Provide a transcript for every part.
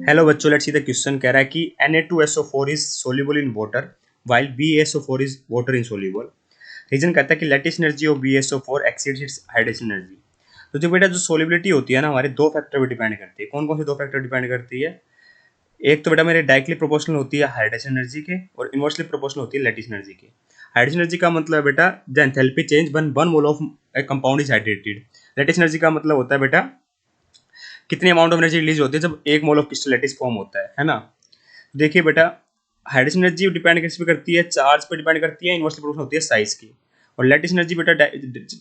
Hello बच्चों, let's see the question कह रहा है कि Na2SO4 is soluble in water while BaSO4 is water insoluble. Reason कहता है कि lattice energy of BaSO4 exceeds its hydration energy. तो जो बेटा जो सोल्युबिलिटी होती है ना, हमारे दो फैक्टर पे डिपेंड करती है। कौन कौन से दो फैक्टर डिपेंड करती है? एक तो बेटा मेरे डायरेक्टली प्रोपोर्शनल होती है हाइड्रेशन एनर्जी के, और इनवर्सली प्रोपोर्शनल होती है लेटिस एनर्जी के। हाइड्रेशन एनर्जी का मतलब है बेटा the enthalpy change when one mole of A compound is hydrated. Lattice energy का मतलब होता है बेटा कितनी अमाउंट ऑफ एनर्जी रिलीज होती है जब एक मोल ऑफ क्रिस्टल फॉर्म होता है ना। देखिए बेटा, हाइड्रेशन एनर्जी डिपेंड किस पे करती है? चार्ज पे डिपेंड करती है, इनवर्सली प्रोपोर्शनल होती है साइज की। और लेटिस एनर्जी बेटा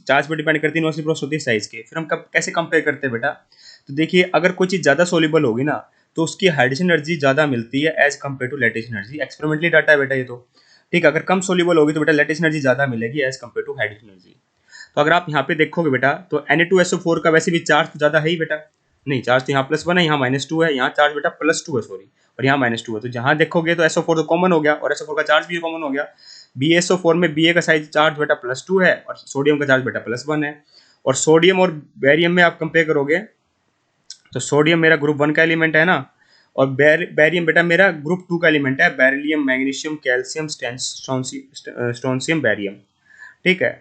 चार्ज पे डिपेंड करती है, इनवर्सली प्रोपोर्शनल होती है साइज के। फिर हम कब कैसे कंपेयर करते हैं बेटा? तो देखिए, अगर कोई चीज़ ज़्यादा सोल्यूबल होगी ना, तो उसकी हाइड्रेशन एनर्जी ज़्यादा मिलती है as compared to lattice energy. Experimentally data है बेटा ये तो। ठीक है, अगर कम सोल्यूबल होगी तो बेटा लेटिस एनर्जी ज़्यादा मिलेगी as compared to hydration energy. तो अगर आप यहाँ पे देखोगे बेटा, तो Na2SO4 का वैसे भी चार्ज तो ज़्यादा है ही बेटा। नहीं, चार्ज तो यहाँ +1 है, यहाँ -2 है, यहाँ चार्ज बेटा +2 है, सॉरी, और यहाँ -2 है। तो जहाँ देखोगे तो SO4 तो कॉमन हो गया, और SO4 का चार्ज भी कॉमन हो गया। BaSO4 में Ba का साइज चार्ज बेटा +2 है, और सोडियम का चार्ज बेटा +1 है। और सोडियम और बेरियम में आप कंपेयर करोगे तो सोडियम मेरा ग्रुप 1 का एलिमेंट है ना, और बेरियम बेटा मेरा ग्रुप 2 का एलिमेंट है। Beryllium, magnesium, calcium, strontium, barium. ठीक है,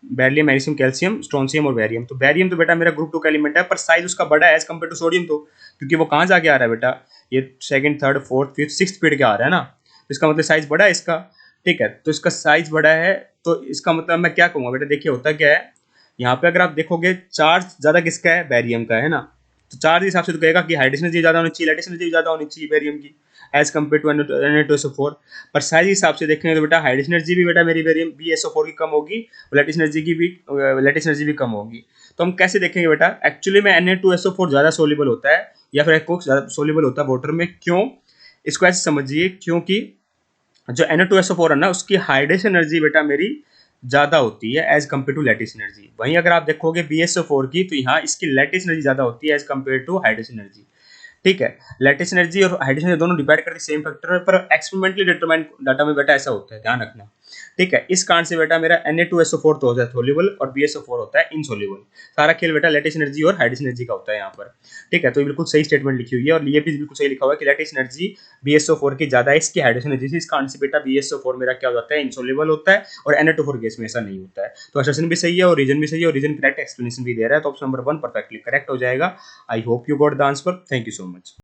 बेरिलियम, मैग्नीशियम, कैल्शियम, स्ट्रोंशियम और बेरियम। तो बेरियम तो बेटा मेरा ग्रुप 2 का एलिमेंट है, पर साइज उसका बड़ा है एज कम्पेयर टू सोडियम। तो क्योंकि वो कहाँ जाके आ रहा है बेटा, ये second, third, fourth, fifth, sixth period के आ रहा है ना, तो इसका मतलब साइज बड़ा है इसका। ठीक है, तो इसका साइज बड़ा है, तो इसका मतलब मैं क्या कहूँगा बेटा, देखिए होता क्या है यहाँ पे, अगर आप देखोगे चार्ज ज़्यादा किसका है? बेरियम का है ना। तो चार्ज के हिसाब से तो कहेगा कि हाइड्रेशन एनर्जी ज़्यादा होनी चाहिए, लेटिस एनर्जी भी ज़्यादा होनी चाहिए बेरियम की एज कम्पेयर टू Na2SO4। पर साइज के हिसाब से देखेंगे तो बेटा हाइड्रेशन एनर्जी भी बेटा मेरी बेरियम BaSO4 की कम होगी, और लेटिस एनर्जी भी कम होगी। तो हम कैसे देखेंगे बेटा? एक्चुअली में Na2SO4 ज़्यादा सोल्यूबल होता है, या फिर एक्वॉक्स ज़्यादा सोल्यूबल होता है वाटर में। क्यों? इसको ऐसे समझिए, क्योंकि जो Na2SO4 है ना, उसकी हाइड्रेशन एनर्जी बेटा मेरी ज़्यादा होती है as compared to lattice energy. वहीं अगर आप देखोगे BaSO4 की, तो यहाँ इसकी लेटिस एनर्जी ज़्यादा होती है as compared to hydration energy. ठीक है, लेटिस एनर्जी और हाइड्रेशन एनर्जी दोनों डिपेंड करते सेम फैक्टर है, पर एक्सपेरिमेंटली डिटरमाइन डाटा में बेटा ऐसा होता है, ध्यान रखना। ठीक है, इस कारण से बेटा मेरा Na2SO4 तो होता है सोल्यूबल, और BaSO4 होता है इनसोल्यूबल। सारा खेल बेटा लेटिस एनर्जी और हाइड्रेशन एनर्जी का होता है यहाँ पर। ठीक है, तो ये बिल्कुल सही स्टेटमेंट लिखी हुई है, और ये भी बिल्कुल सही लिखा हुआ है कि लेटिस एनर्जी BaSO4 की ज्यादा है इसकी हाइड्रेशन एनर्जी से। इस कारण से बेटा BaSO4 मेरा क्या हो जाता है? इनसोल्यूबल होता है, और Na24 केस में ऐसा नहीं होता है। तो असर्शन भी सही है और रीजन भी सही है, और रीजन करेक्ट, एक्सप्लेनेशन भी दे रहा है, तो ऑप्शन नंबर 1 परफेक्टली करेक्ट हो जाएगा। I hope you got the answer. Thank you so much.